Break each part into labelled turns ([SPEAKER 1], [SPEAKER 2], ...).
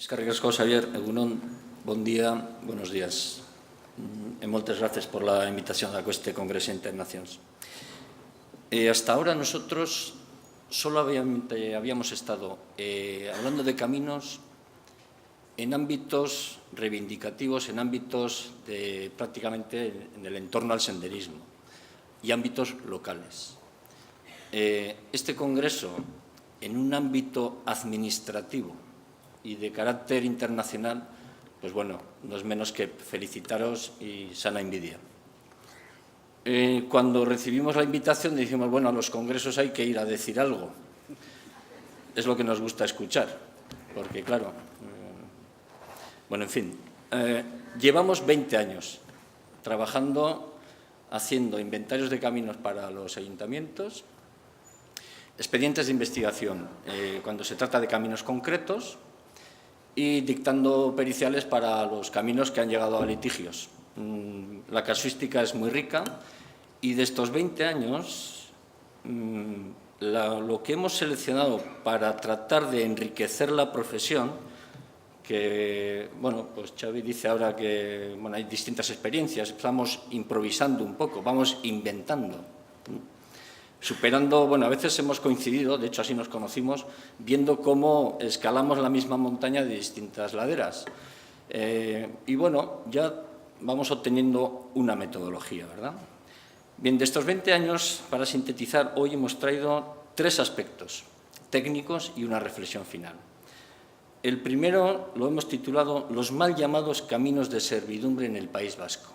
[SPEAKER 1] Eskerrik asko, Xavier. Egunon, bon día, buenos días. Muchas gracias por la invitación a este Congreso Internaciones. Hasta ahora nosotros solo habíamos estado hablando de caminos en ámbitos reivindicativos, en ámbitos prácticamente en el entorno al senderismo y ámbitos locales. Este Congreso, en un ámbito administrativo y de carácter internacional, pues bueno, no es menos que felicitaros y sana envidia. Cuando recibimos la invitación dijimos, bueno, a los congresos hay que ir a decir algo. Es lo que nos gusta escuchar, porque claro, bueno, en fin, llevamos 20 años trabajando, haciendo inventarios de caminos para los ayuntamientos, expedientes de investigación cuando se trata de caminos concretos, y dictando periciales para los caminos que han llegado a litigios. La casuística es muy rica y de estos 20 años lo que hemos seleccionado para tratar de enriquecer la profesión, que, bueno, pues Xavi dice ahora que bueno, hay distintas experiencias, estamos improvisando un poco, vamos inventando. Superando, bueno, a veces hemos coincidido, de hecho así nos conocimos, viendo cómo escalamos la misma montaña de distintas laderas. Y bueno, ya vamos obteniendo una metodología, ¿verdad? Bien, de estos 20 años, para sintetizar, hoy hemos traído 3 aspectos técnicos y una reflexión final. El primero lo hemos titulado «Los mal llamados caminos de servidumbre en el País Vasco»,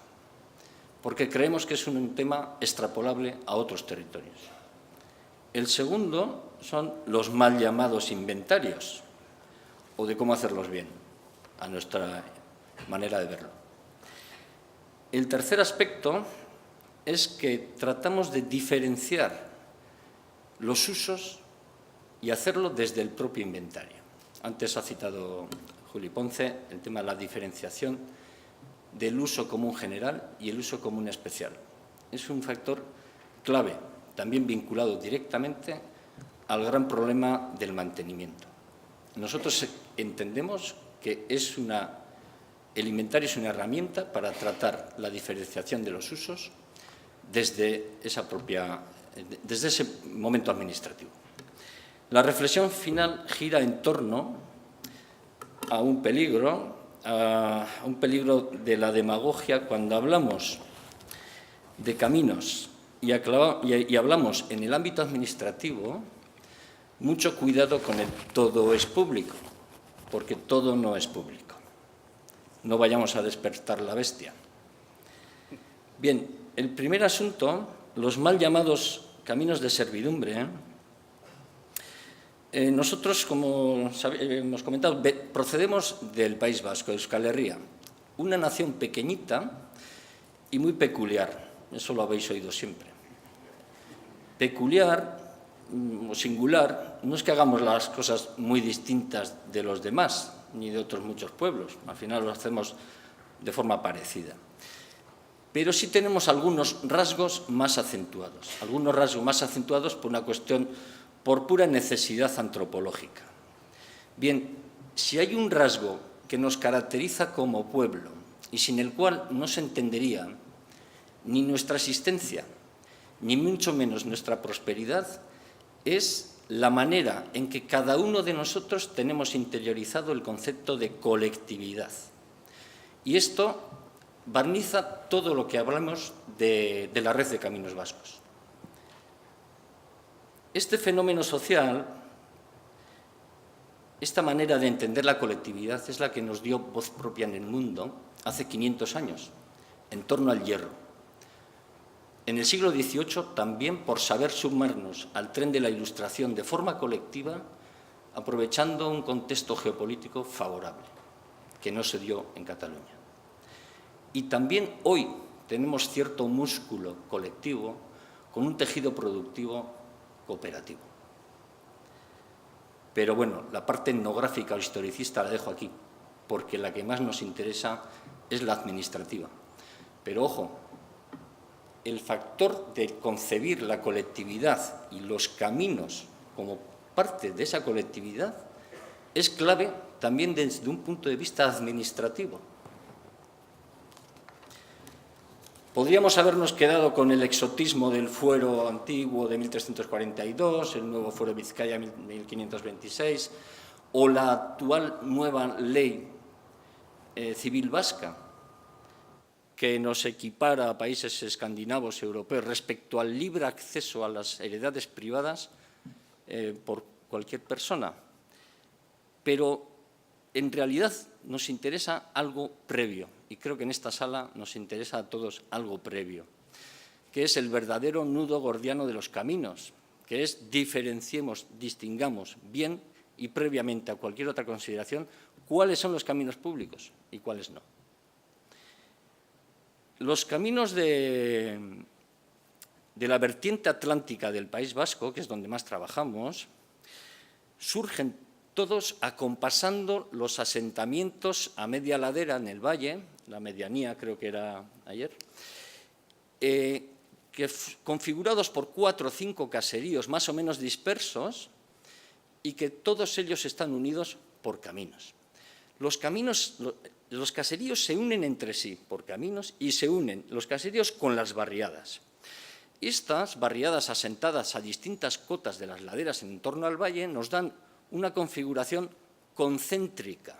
[SPEAKER 1] porque creemos que es un tema extrapolable a otros territorios. El segundo son los mal llamados inventarios, o de cómo hacerlos bien, a nuestra manera de verlo. El tercer aspecto es que tratamos de diferenciar los usos y hacerlo desde el propio inventario. Antes ha citado Juli Ponce el tema de la diferenciación del uso común general y el uso común especial. Es un factor clave, también vinculado directamente al gran problema del mantenimiento. Nosotros entendemos que el inventario es una herramienta para tratar la diferenciación de los usos desde ese momento administrativo. La reflexión final gira en torno a un peligro de la demagogia cuando hablamos de caminos y hablamos en el ámbito administrativo. Mucho cuidado con el todo es público, porque todo no es público. No vayamos a despertar la bestia. Bien, el primer asunto, los mal llamados caminos de servidumbre. Nosotros, como hemos comentado, procedemos del País Vasco, de Euskal Herria, una nación pequeñita y muy peculiar. Eso lo habéis oído siempre. Peculiar o singular no es que hagamos las cosas muy distintas de los demás, ni de otros muchos pueblos. Al final lo hacemos de forma parecida. Pero sí tenemos algunos rasgos más acentuados. Algunos rasgos más acentuados por una cuestión, por pura necesidad antropológica. Bien, si hay un rasgo que nos caracteriza como pueblo y sin el cual no se entendería ni nuestra existencia, ni mucho menos nuestra prosperidad, es la manera en que cada uno de nosotros tenemos interiorizado el concepto de colectividad. Y esto barniza todo lo que hablamos de la red de caminos vascos. Este fenómeno social, esta manera de entender la colectividad es la que nos dio voz propia en el mundo hace 500 años, en torno al hierro. En el siglo XVIII también por saber sumarnos al tren de la Ilustración de forma colectiva, aprovechando un contexto geopolítico favorable, que no se dio en Cataluña. Y también hoy tenemos cierto músculo colectivo con un tejido productivo cooperativo. Pero bueno, la parte etnográfica o historicista la dejo aquí, porque la que más nos interesa es la administrativa. Pero ojo, el factor de concebir la colectividad y los caminos como parte de esa colectividad es clave también desde un punto de vista administrativo. Podríamos habernos quedado con el exotismo del fuero antiguo de 1342, el nuevo fuero de Vizcaya 1526, o la actual nueva ley civil vasca, que nos equipara a países escandinavos europeos respecto al libre acceso a las heredades privadas por cualquier persona. Pero en realidad nos interesa algo previo, y creo que en esta sala nos interesa a todos algo previo, que es el verdadero nudo gordiano de los caminos, que es diferenciemos, distingamos bien y previamente a cualquier otra consideración cuáles son los caminos públicos y cuáles no. Los caminos de la vertiente atlántica del País Vasco, que es donde más trabajamos, surgen todos acompasando los asentamientos a media ladera en el valle, la medianía creo que era ayer, configurados por 4 o 5 caseríos más o menos dispersos y que todos ellos están unidos por caminos. Los caseríos se unen entre sí por caminos y se unen los caseríos con las barriadas. Estas barriadas asentadas a distintas cotas de las laderas en torno al valle nos dan una configuración concéntrica.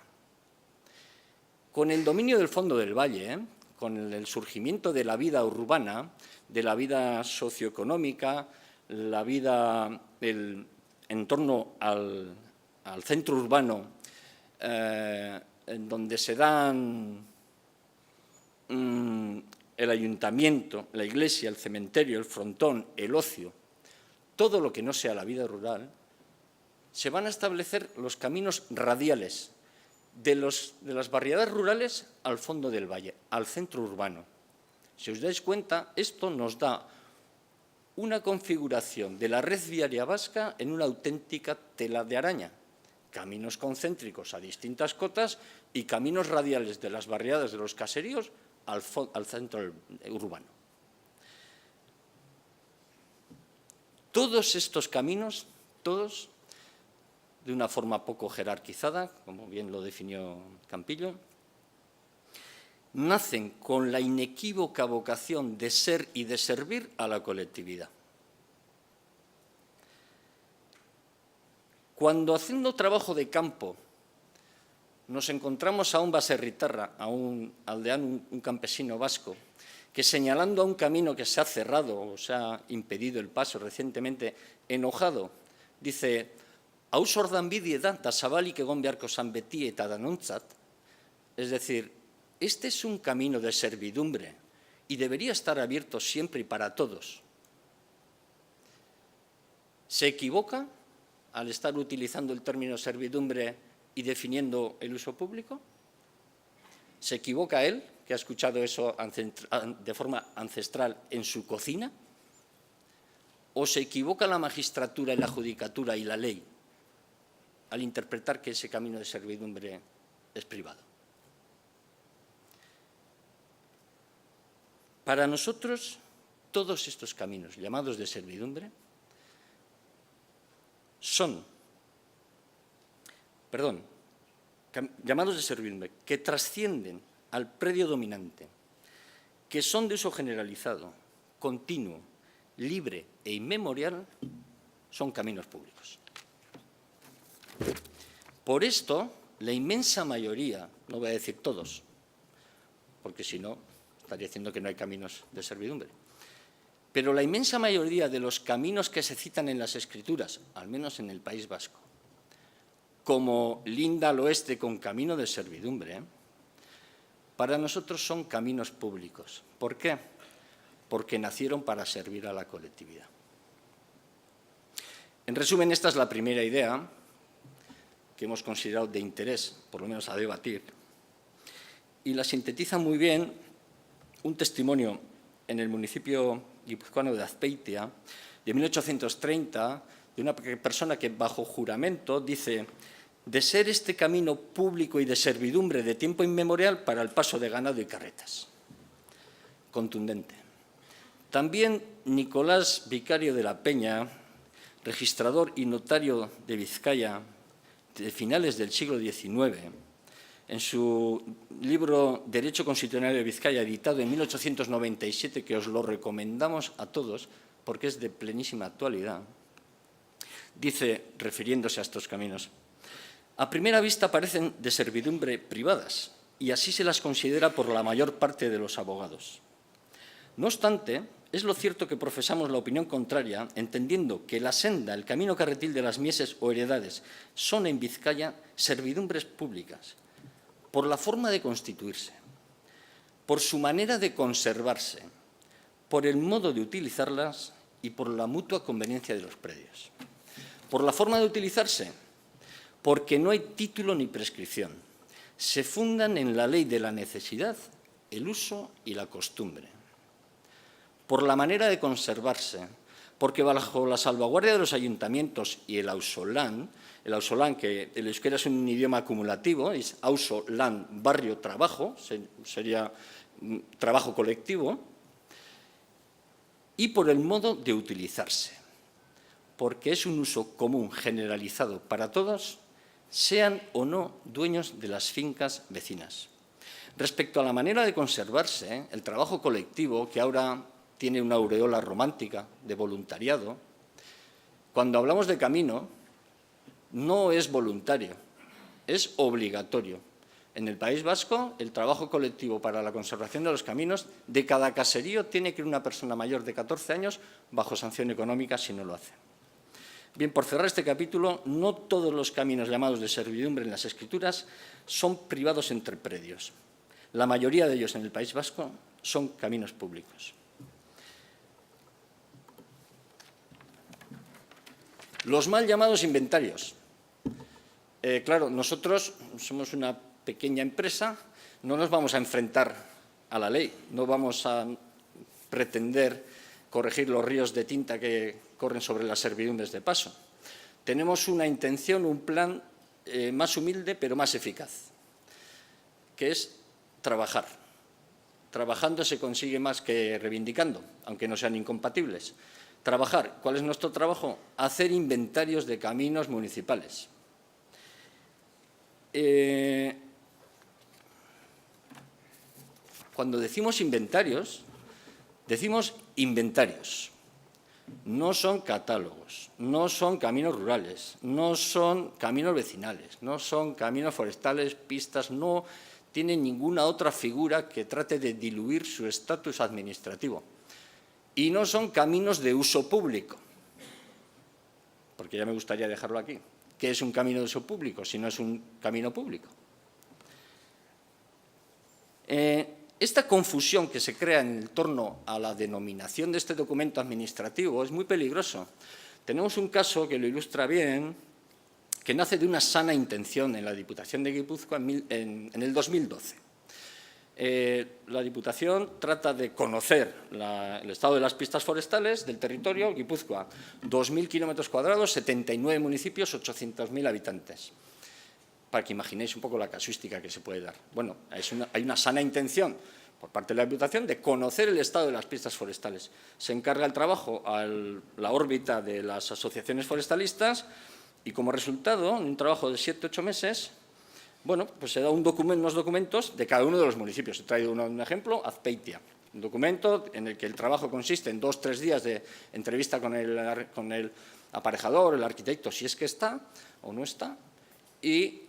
[SPEAKER 1] Con el dominio del fondo del valle, con el surgimiento de la vida urbana, de la vida socioeconómica, la vida en torno al centro urbano, en donde se dan el ayuntamiento, la iglesia, el cementerio, el frontón, el ocio, todo lo que no sea la vida rural, se van a establecer los caminos radiales de las barriadas rurales al fondo del valle, al centro urbano. Si os dais cuenta, esto nos da una configuración de la red viaria vasca en una auténtica tela de araña. Caminos concéntricos a distintas cotas y caminos radiales de las barriadas de los caseríos al centro urbano. Todos estos caminos, todos, de una forma poco jerarquizada, como bien lo definió Campillo, nacen con la inequívoca vocación de ser y de servir a la colectividad. Cuando haciendo trabajo de campo nos encontramos a un baserritarra, a un aldeano, un campesino vasco, que señalando a un camino que se ha cerrado o se ha impedido el paso recientemente, enojado, dice: «Hau sordan bidie da, eta zabalik egon beharko zan beti eta danontzat». Es decir, este es un camino de servidumbre y debería estar abierto siempre y para todos. ¿Se equivoca al estar utilizando el término servidumbre y definiendo el uso público? ¿Se equivoca él, que ha escuchado eso de forma ancestral en su cocina? ¿O se equivoca la magistratura y la judicatura y la ley al interpretar que ese camino de servidumbre es privado? Para nosotros, todos estos caminos llamados de servidumbre llamados de servidumbre, que trascienden al predio dominante, que son de uso generalizado, continuo, libre e inmemorial, son caminos públicos. Por esto, la inmensa mayoría, no voy a decir todos, porque si no, estaría diciendo que no hay caminos de servidumbre, pero la inmensa mayoría de los caminos que se citan en las Escrituras, al menos en el País Vasco, como linda al oeste con camino de servidumbre, para nosotros son caminos públicos. ¿Por qué? Porque nacieron para servir a la colectividad. En resumen, esta es la primera idea que hemos considerado de interés, por lo menos a debatir, y la sintetiza muy bien un testimonio en el municipio guipuzcoano de Azpeitia, de 1830, de una persona que bajo juramento dice: de ser este camino público y de servidumbre de tiempo inmemorial para el paso de ganado y carretas. Contundente. También Nicolás Vicario de la Peña, registrador y notario de Vizcaya, de finales del siglo XIX, en su libro Derecho Constitucional de Vizcaya, editado en 1897, que os lo recomendamos a todos porque es de plenísima actualidad, dice, refiriéndose a estos caminos: a primera vista parecen de servidumbre privadas, y así se las considera por la mayor parte de los abogados. No obstante, es lo cierto que profesamos la opinión contraria, entendiendo que la senda, el camino carretil de las mieses o heredades son en Vizcaya servidumbres públicas, por la forma de constituirse, por su manera de conservarse, por el modo de utilizarlas y por la mutua conveniencia de los predios. Por la forma de utilizarse, porque no hay título ni prescripción. Se fundan en la ley de la necesidad, el uso y la costumbre. Por la manera de conservarse, porque bajo la salvaguardia de los ayuntamientos y el ausolán, que el euskera es un idioma acumulativo, es ausolán, barrio, trabajo, sería trabajo colectivo, y por el modo de utilizarse, porque es un uso común, generalizado para todos, sean o no dueños de las fincas vecinas. Respecto a la manera de conservarse, el trabajo colectivo, que ahora tiene una aureola romántica de voluntariado, cuando hablamos de camino, no es voluntario, es obligatorio. En el País Vasco, el trabajo colectivo para la conservación de los caminos, de cada caserío tiene que ir una persona mayor de 14 años bajo sanción económica si no lo hace. Bien, por cerrar este capítulo, no todos los caminos llamados de servidumbre en las Escrituras son privados entre predios. La mayoría de ellos en el País Vasco son caminos públicos. Los mal llamados inventarios. Claro, nosotros somos una pequeña empresa, no nos vamos a enfrentar a la ley, no vamos a pretender corregir los ríos de tinta que corren sobre las servidumbres de paso. Tenemos una intención, un plan más humilde pero más eficaz, que es trabajar. Trabajando se consigue más que reivindicando, aunque no sean incompatibles. Trabajar. ¿Cuál es nuestro trabajo? Hacer inventarios de caminos municipales. Cuando decimos inventarios, no son catálogos, no son caminos rurales, no son caminos vecinales, no son caminos forestales, pistas, no tienen ninguna otra figura que trate de diluir su estatus administrativo. Y no son caminos de uso público, porque ya me gustaría dejarlo aquí. ¿Qué es un camino de uso público si no es un camino público? Esta confusión que se crea en torno a la denominación de este documento administrativo es muy peligroso. Tenemos un caso que lo ilustra bien, que nace de una sana intención en la Diputación de Guipúzcoa en el 2012. La Diputación trata de conocer el estado de las pistas forestales del territorio Guipúzcoa, 2.000 kilómetros cuadrados, 79 municipios, 800.000 habitantes. Para que imaginéis un poco la casuística que se puede dar. Bueno, hay una sana intención por parte de la Diputación de conocer el estado de las pistas forestales. Se encarga el trabajo a la órbita de las asociaciones forestalistas y como resultado, en un trabajo de 7-8 meses, bueno, pues se da unos documentos de cada uno de los municipios. He traído un ejemplo, Azpeitia, un documento en el que el trabajo consiste en 2-3 días de entrevista con el aparejador, el arquitecto, si es que está o no está. ¿Y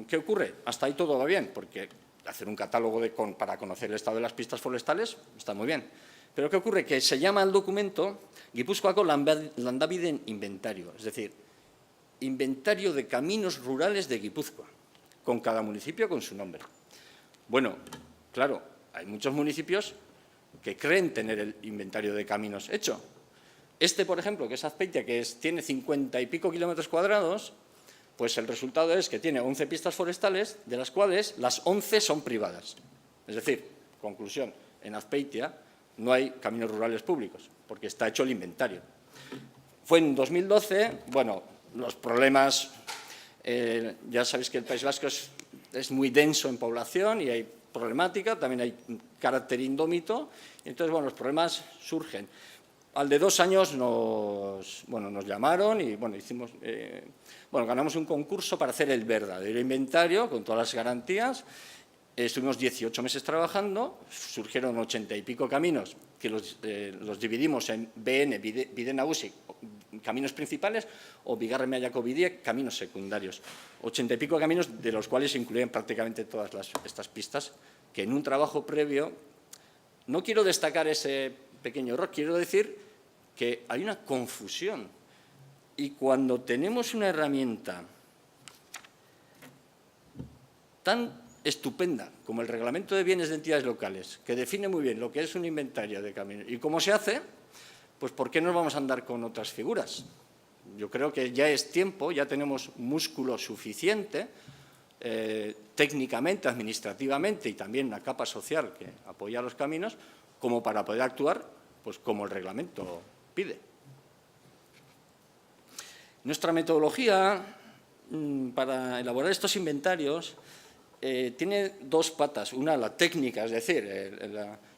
[SPEAKER 1] qué ocurre? Hasta ahí todo va bien, porque hacer un catálogo para conocer el estado de las pistas forestales está muy bien. Pero ¿qué ocurre? Que se llama el documento Gipuzkoako Landabideen Inventario, es decir, inventario de caminos rurales de Guipúzcoa, con cada municipio con su nombre. Bueno, claro, hay muchos municipios que creen tener el inventario de caminos hecho. Este, por ejemplo, que es Azpeitia, que tiene 50 y pico kilómetros cuadrados, pues el resultado es que tiene 11 pistas forestales, de las cuales las 11 son privadas. Es decir, conclusión, en Azpeitia no hay caminos rurales públicos, porque está hecho el inventario. Fue en 2012, bueno, los problemas... ya sabéis que el País Vasco es muy denso en población y hay problemática, también hay carácter indómito, y entonces, bueno, los problemas surgen. Al de 2 años nos llamaron y ganamos un concurso para hacer el verdadero inventario con todas las garantías. Estuvimos 18 meses trabajando, surgieron 80 y pico caminos que los dividimos en BN, Bide Nagusi, caminos principales, o Bigarren-Mailako Bide, caminos secundarios. 80 y pico caminos, de los cuales se incluyen prácticamente todas estas pistas, que en un trabajo previo, no quiero destacar ese pequeño error, quiero decir que hay una confusión. Y cuando tenemos una herramienta tan estupenda como el Reglamento de Bienes de Entidades Locales, que define muy bien lo que es un inventario de caminos y cómo se hace, pues ¿por qué nos vamos a andar con otras figuras? Yo creo que ya es tiempo, ya tenemos músculo suficiente, técnicamente, administrativamente y también una capa social que apoya los caminos, como para poder actuar pues, como el reglamento pide. Nuestra metodología para elaborar estos inventarios tiene dos patas. Una, la técnica, es decir,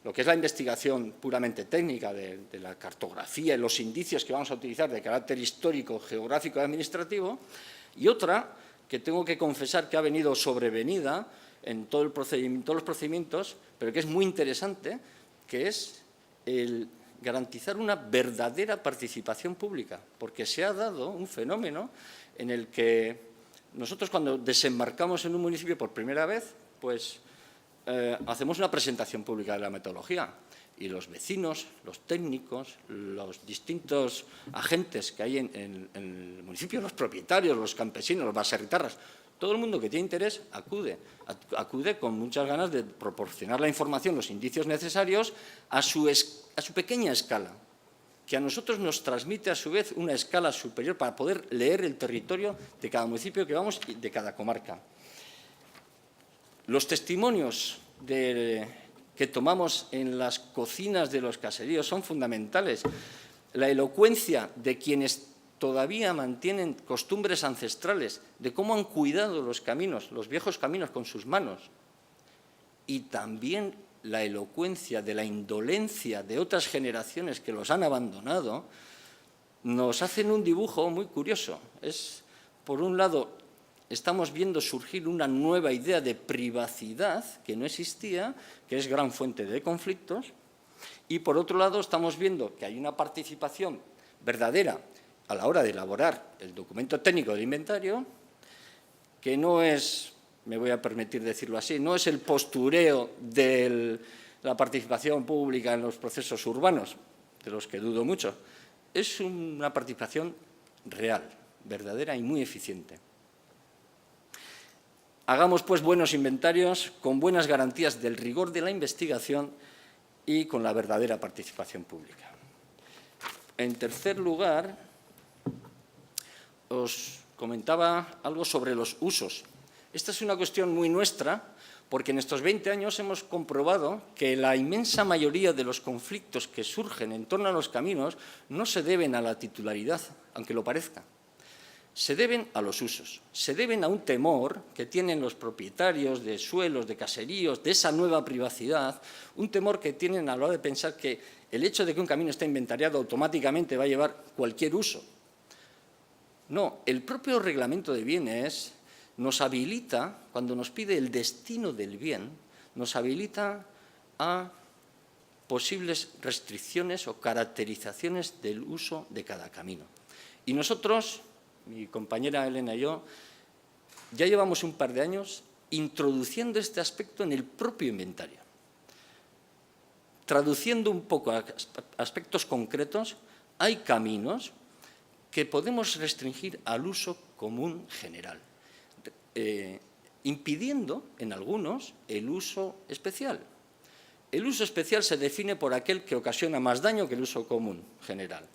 [SPEAKER 1] lo que es la investigación puramente técnica de la cartografía y los indicios que vamos a utilizar de carácter histórico, geográfico y administrativo, y otra, que tengo que confesar que ha venido sobrevenida en todos los procedimientos, pero que es muy interesante, que es el garantizar una verdadera participación pública, porque se ha dado un fenómeno en el que nosotros cuando desembarcamos en un municipio por primera vez, pues hacemos una presentación pública de la metodología y los vecinos, los técnicos, los distintos agentes que hay en el municipio, los propietarios, los campesinos, los baserritarras, todo el mundo que tiene interés acude con muchas ganas de proporcionar la información, los indicios necesarios a su pequeña escala, que a nosotros nos transmite a su vez una escala superior para poder leer el territorio de cada municipio que vamos y de cada comarca. Los testimonios que tomamos en las cocinas de los caseríos son fundamentales. La elocuencia de quienes todavía mantienen costumbres ancestrales, de cómo han cuidado los caminos, los viejos caminos con sus manos, y también la elocuencia de la indolencia de otras generaciones que los han abandonado, nos hacen un dibujo muy curioso. Por un lado, estamos viendo surgir una nueva idea de privacidad que no existía, que es gran fuente de conflictos, y por otro lado estamos viendo que hay una participación verdadera a la hora de elaborar el documento técnico del inventario, que no es, me voy a permitir decirlo así, no es el postureo de la participación pública en los procesos urbanos, de los que dudo mucho, es una participación real, verdadera y muy eficiente. Hagamos, pues, buenos inventarios con buenas garantías del rigor de la investigación y con la verdadera participación pública. En tercer lugar, os comentaba algo sobre los usos. Esta es una cuestión muy nuestra, porque en estos 20 años hemos comprobado que la inmensa mayoría de los conflictos que surgen en torno a los caminos no se deben a la titularidad, aunque lo parezca. Se deben a los usos, se deben a un temor que tienen los propietarios de suelos, de caseríos, de esa nueva privacidad, un temor que tienen a la hora de pensar que el hecho de que un camino esté inventariado automáticamente va a llevar cualquier uso. No, el propio reglamento de bienes nos habilita, cuando nos pide el destino del bien, nos habilita a posibles restricciones o caracterizaciones del uso de cada camino. Y nosotros, mi compañera Elena y yo, ya llevamos un par de años introduciendo este aspecto en el propio inventario, traduciendo un poco a aspectos concretos. Hay caminos que podemos restringir al uso común general, impidiendo en algunos el uso especial. El uso especial se define por aquel que ocasiona más daño que el uso común general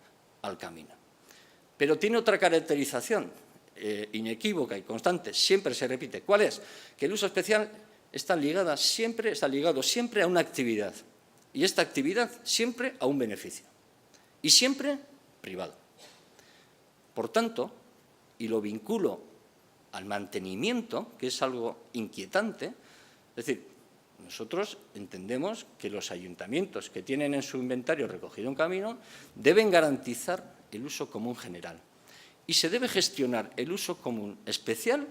[SPEAKER 1] al camino. Pero tiene otra caracterización inequívoca y constante, siempre se repite. ¿Cuál es? Que el uso especial está ligado siempre a una actividad, y esta actividad siempre a un beneficio, y siempre privado. Por tanto, y lo vinculo al mantenimiento, que es algo inquietante, es decir, Nosotros entendemos que los ayuntamientos que tienen en su inventario recogido un camino deben garantizar el uso común general y se debe gestionar el uso común especial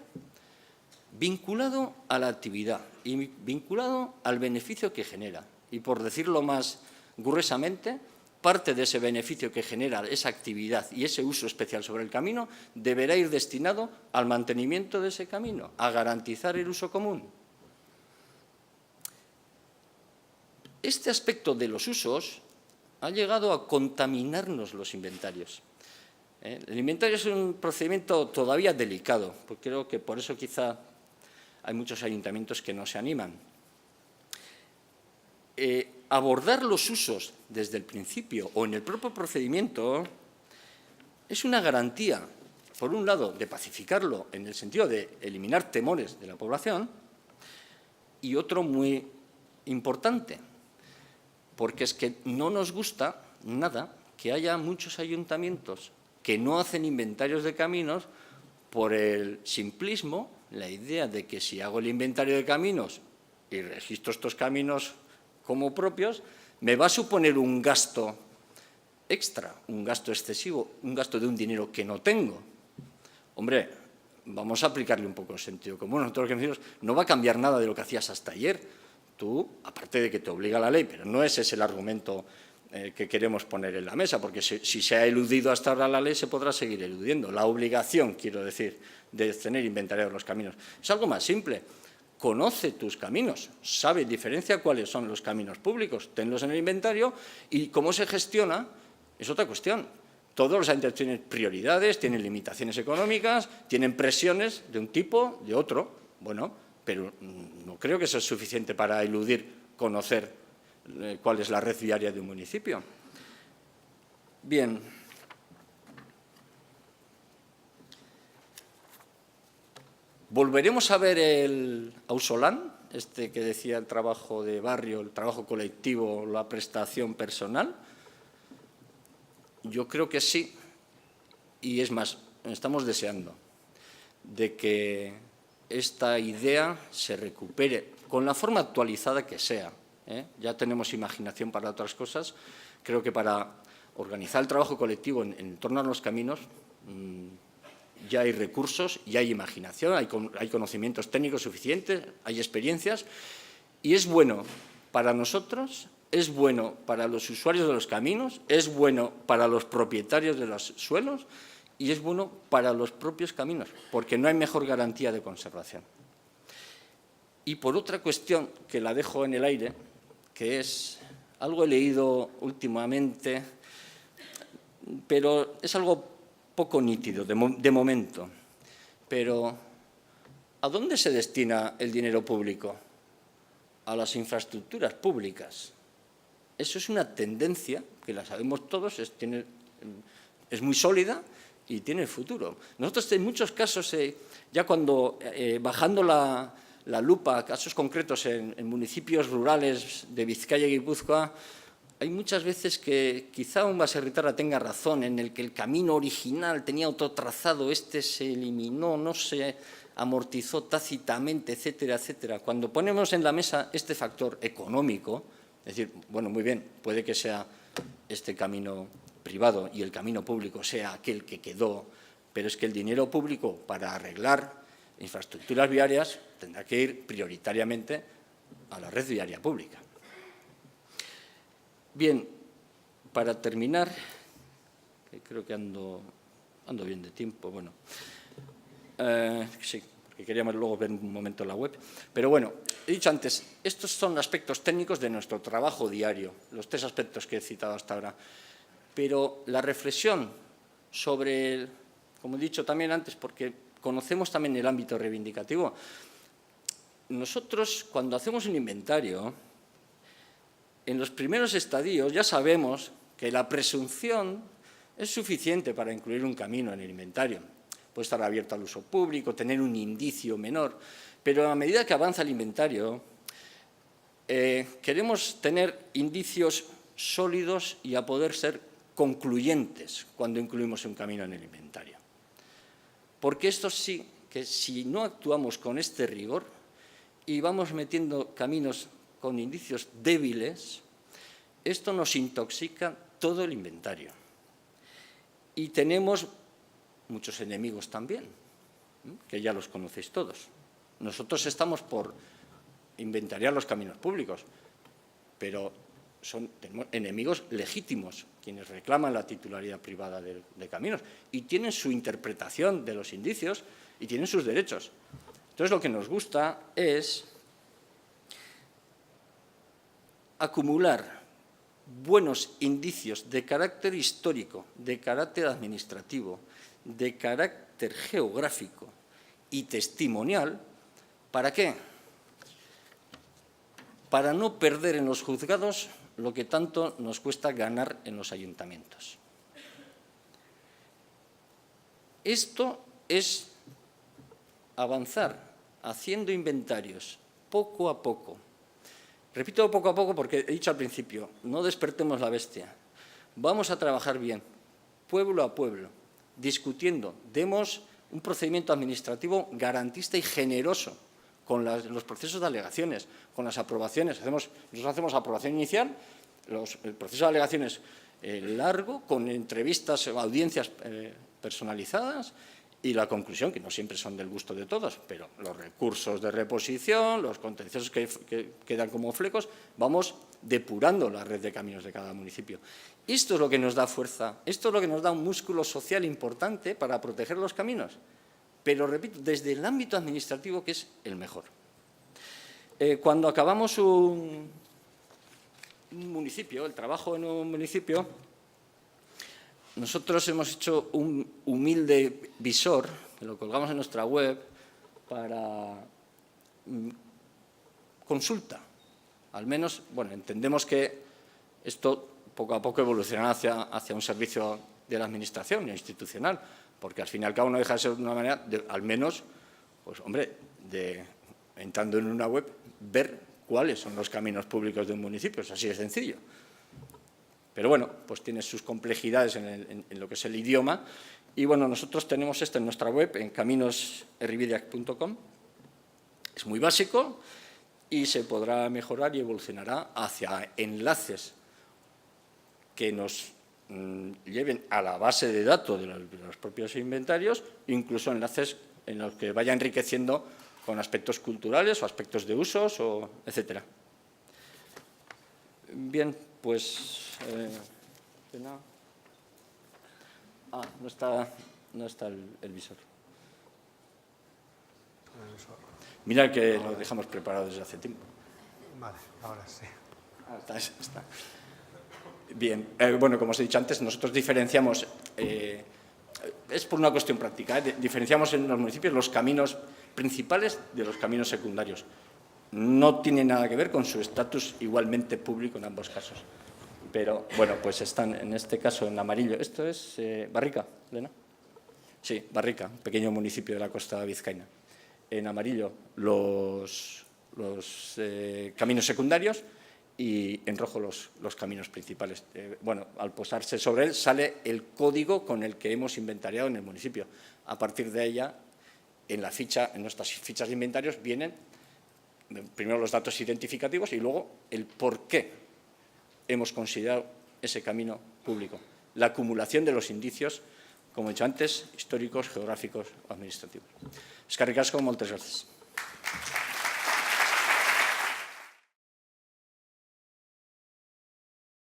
[SPEAKER 1] vinculado a la actividad y vinculado al beneficio que genera. Y por decirlo más gruesamente, parte de ese beneficio que genera esa actividad y ese uso especial sobre el camino deberá ir destinado al mantenimiento de ese camino, a garantizar el uso común. Este aspecto de los usos ha llegado a contaminarnos los inventarios. El inventario es un procedimiento todavía delicado, porque creo que por eso quizá hay muchos ayuntamientos que no se animan. Abordar los usos desde el principio o en el propio procedimiento es una garantía, por un lado, de pacificarlo en el sentido de eliminar temores de la población y otro muy importante, porque es que no nos gusta nada que haya muchos ayuntamientos que no hacen inventarios de caminos por el simplismo, la idea de que si hago el inventario de caminos y registro estos caminos como propios, me va a suponer un gasto extra, un gasto excesivo, un gasto de un dinero que no tengo. Hombre, vamos a aplicarle un poco el sentido común. Nosotros lo que decimos, no va a cambiar nada de lo que hacías hasta ayer. Tú, aparte de que te obliga la ley, pero no ese es el argumento que queremos poner en la mesa, porque si se ha eludido hasta ahora la ley, se podrá seguir eludiendo. La obligación, quiero decir, de tener inventariados los caminos. Es algo más simple. Conoce tus caminos, sabe, diferencia cuáles son los caminos públicos, tenlos en el inventario y cómo se gestiona es otra cuestión. Todos los ayuntamientos tienen prioridades, tienen limitaciones económicas, tienen presiones de un tipo, de otro. Bueno, pero no creo que eso es suficiente para eludir conocer cuál es la red viaria de un municipio. Bien. ¿Volveremos a ver el ausolán, este que decía el trabajo de barrio, el trabajo colectivo, la prestación personal? Yo creo que sí, y es más, estamos deseando de que esta idea se recupere con la forma actualizada que sea. Ya tenemos imaginación para otras cosas. Creo que para organizar el trabajo colectivo en torno a los caminos ya hay recursos, ya hay imaginación, hay conocimientos técnicos suficientes, hay experiencias y es bueno para nosotros, es bueno para los usuarios de los caminos, es bueno para los propietarios de los suelos y es bueno para los propios caminos, porque no hay mejor garantía de conservación. Y por otra cuestión que la dejo en el aire, que es algo he leído últimamente, pero es algo poco nítido de momento. Pero ¿a dónde se destina el dinero público? A las infraestructuras públicas. Eso es una tendencia que la sabemos todos, es muy sólida y tiene futuro. Nosotros en muchos casos, ya cuando bajando la lupa a casos concretos en municipios rurales de Vizcaya y Guipúzcoa, hay muchas veces que quizá un baserritarra tenga razón en el que el camino original tenía otro trazado, este se eliminó, no se amortizó tácitamente, etcétera, etcétera. Cuando ponemos en la mesa este factor económico, es decir, bueno, muy bien, puede que sea este camino privado y el camino público sea aquel que quedó, pero es que el dinero público para arreglar infraestructuras viarias tendrá que ir prioritariamente a la red viaria pública. Bien, para terminar, que creo que ando bien de tiempo, bueno, sí, porque queríamos luego ver un momento la web, pero bueno, he dicho antes, estos son aspectos técnicos de nuestro trabajo diario, los tres aspectos que he citado hasta ahora, pero la reflexión sobre, como he dicho también antes, porque conocemos también el ámbito reivindicativo, nosotros cuando hacemos un inventario, en los primeros estadios ya sabemos que la presunción es suficiente para incluir un camino en el inventario. Puede estar abierto al uso público, tener un indicio menor, pero a medida que avanza el inventario, queremos tener indicios sólidos y a poder ser concluyentes cuando incluimos un camino en el inventario. Porque esto sí, que si no actuamos con este rigor y vamos metiendo caminos con indicios débiles, esto nos intoxica todo el inventario. Y tenemos muchos enemigos también, que ya los conocéis todos. Nosotros estamos por inventariar los caminos públicos, pero tenemos enemigos legítimos, quienes reclaman la titularidad privada de caminos y tienen su interpretación de los indicios y tienen sus derechos. Entonces, lo que nos gusta es acumular buenos indicios de carácter histórico, de carácter administrativo, de carácter geográfico y testimonial. ¿Para qué? Para no perder en los juzgados lo que tanto nos cuesta ganar en los ayuntamientos. Esto es avanzar haciendo inventarios poco a poco. Repito poco a poco porque he dicho al principio, no despertemos la bestia. Vamos a trabajar bien, pueblo a pueblo, discutiendo. Demos un procedimiento administrativo garantista y generoso con los procesos de alegaciones, con las aprobaciones. Nosotros hacemos aprobación inicial, el proceso de alegaciones largo, con entrevistas o audiencias personalizadas, y la conclusión, que no siempre son del gusto de todos, pero los recursos de reposición, los contenciosos que quedan como flecos, vamos depurando la red de caminos de cada municipio. Esto es lo que nos da fuerza, esto es lo que nos da un músculo social importante para proteger los caminos, pero, repito, desde el ámbito administrativo, que es el mejor. Cuando acabamos un municipio, el trabajo en un municipio, nosotros hemos hecho un humilde visor, que lo colgamos en nuestra web, para consulta. Al menos, bueno, entendemos que esto poco a poco evolucionará hacia un servicio de la Administración institucional, porque al fin y al cabo no deja de ser una manera, al menos, pues hombre, entrando en una web, ver cuáles son los caminos públicos de un municipio, es así de sencillo. Pero bueno, pues tiene sus complejidades en lo que es el idioma. Y bueno, nosotros tenemos esto en nuestra web, en caminosherribideac.com. Es muy básico y se podrá mejorar y evolucionará hacia enlaces que nos lleven a la base de datos de los propios inventarios, incluso enlaces en los que vaya enriqueciendo con aspectos culturales o aspectos de usos, etcétera. Bien, pues... no está el visor. Mira que lo dejamos preparado desde hace tiempo.
[SPEAKER 2] Vale, ahora sí.
[SPEAKER 1] Está. Bien, bueno, como os he dicho antes, nosotros diferenciamos, es por una cuestión práctica, diferenciamos en los municipios los caminos principales de los caminos secundarios. No tiene nada que ver con su estatus igualmente público en ambos casos. Pero, bueno, pues están en este caso en amarillo. ¿Esto es Barrica, Elena? Sí, Barrica, un pequeño municipio de la costa vizcaína. En amarillo los caminos secundarios y en rojo los caminos principales. Bueno, al posarse sobre él sale el código con el que hemos inventariado en el municipio. A partir de ella, en nuestras fichas de inventarios vienen primero los datos identificativos y luego el por qué hemos considerado ese camino público. La acumulación de los indicios, como he dicho antes, históricos, geográficos o administrativos. Eskerrik asko, moltes gracias.